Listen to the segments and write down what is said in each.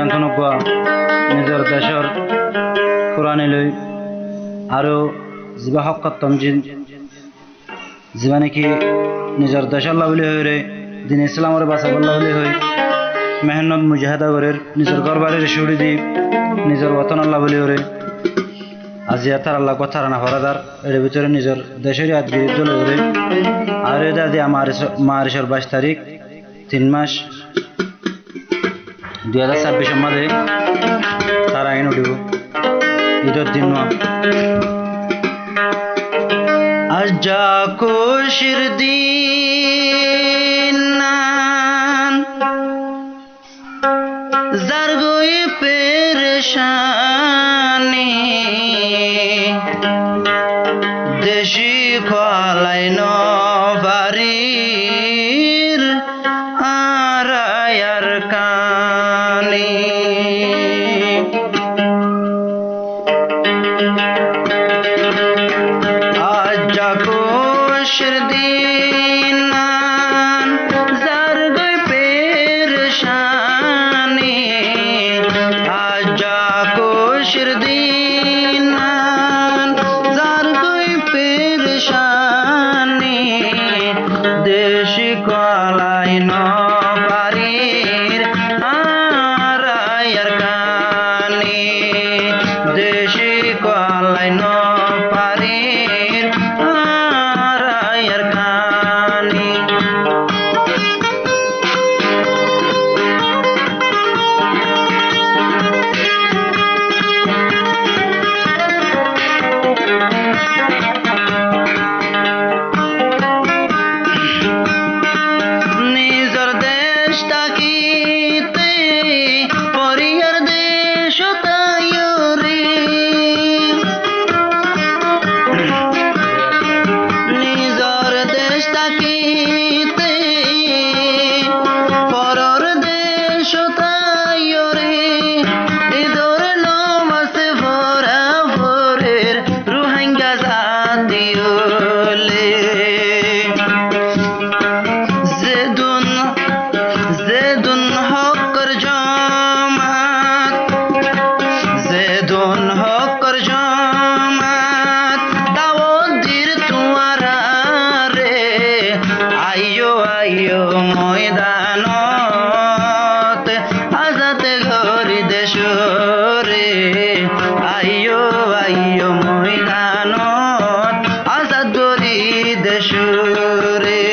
অন্তনগুৱা নিজৰ দেশৰ ফুৰানিলৈ আৰু যিবা শকতম যিবা নেকি নিজৰ দেশৰ লাভলি হৈ দিন ইছলামৰ বাঁচাবৰ লাভলি হৈ মেহনত মুজাহাদা করে নিজের ঘর বাড়ির সুড়ি দি নিজের বতন লাভলি করে আজি তার আল্লাহ কথা না হরাদার এর ভিতরে নিজের দেশের আদগিরি দলে করে আর এটা দিয়ে মারিসের 22 তারিখ 3 মাস 2026 মধ্যে তারা আইন উঠিব ঈদের দিন আজ যা খুশির দিন জারগই পেরেশানি দেশি খোলাই নবারির আরায়ার কানি আজ যা খুশির দিন জারগই পেরেশানি খুশির দিন যার কই পেরেশানি দেশি কলাই নবারির আরায়ার কানি দেশি কলাই নবারির আরায়ার কানি নিজের দেশ তাকিতে পরিয়ার দেশ তাইরে নিজের দেশ তাকিতে পরর দেশ তাইরে ঈদের নামাজে ভরা ভোরের রোহিঙ্গা জাতিওলে জেদুন হকর জমাত দাওয়াতির তুয়ারা রে আইয়ো আইয়ো ময়দানত আজাতে গরি দেশ রে আইয়ো আইয়ো ময়দানত আজাদ গরি দেশ রে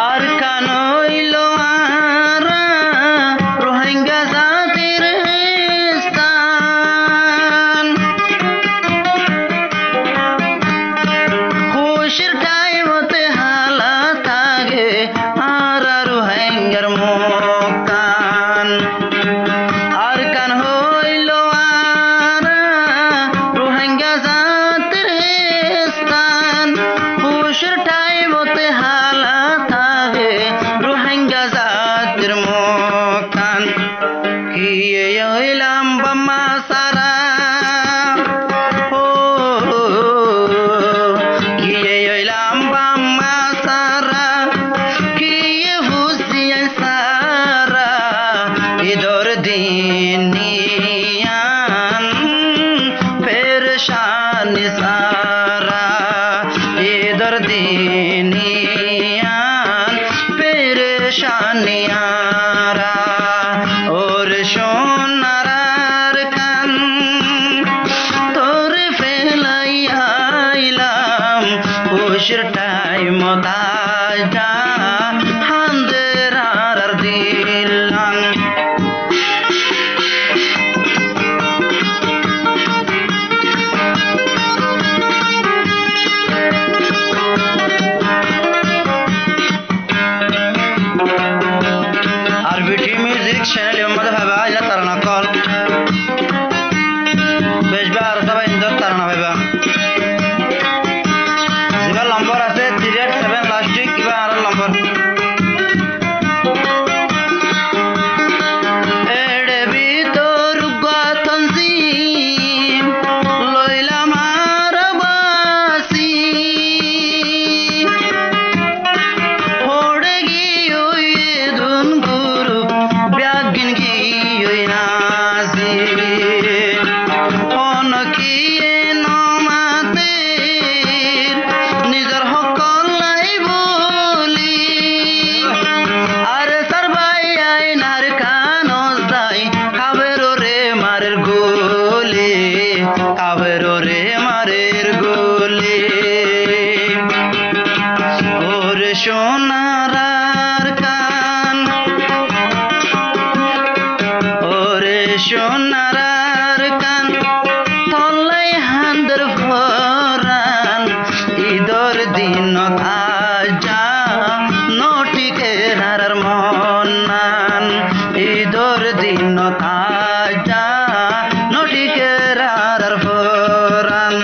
আর কানইল আরা রোহিঙ্গা জাতির স্থান খুশির টাইমতে হালা থাকে আর রোহিঙ্গার মুক্তান আর কান হইল আরা রোহিঙ্গা জাতির স্থান খুশির টাইমতে হালা থাকে রোহিঙ্গা জাতির মুক্তান কিয়ে হইলাম বাম্মা সারা ও কিয়ে হইলাম বাম্মা সারা কিয়ে হুসিয়া সারা ঈদের দিন নিয়ান পেরেশানি সারা ঈদের দিন নিয়ান পেরেশানি আরা ওর সোনার কান তোরে ফেলাইলাম খুশির টাইম তাজা হান্দের আর দিলাম আরবিটি মিউজিক চ্যানেলের মধ্যে ভাবা ইলা তারানা কল বেশবা আর সবাই ইন্দর তারানা ভাবা যেবা নম্বর আছে 387 লাস্টিক কিবা আর নম্বর সোনারার কান তলাই হান্দের ভরান ঈদর দিন আজা নটিকে রার মনান ঈদর দিন আজা নটিকে রার ভরান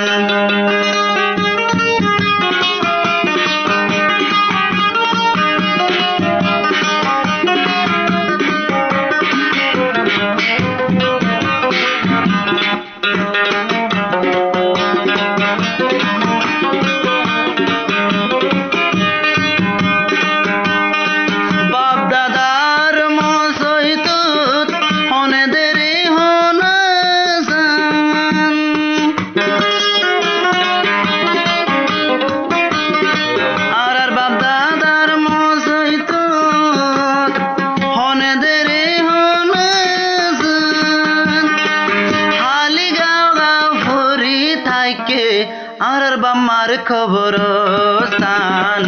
আর বাম্মার কবরস্থান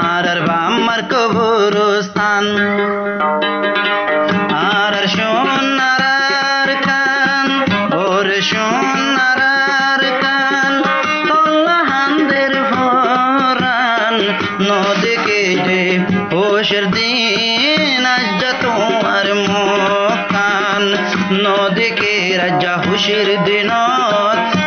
আর বাম্মার কবরস্থান আর সোনারার কান ওর সোনারার কান তল্লা হান্দের ভরান নদীকে যে হোশের দিন আজ তোমার মুখান নদীকে রাজা হুশের দিনত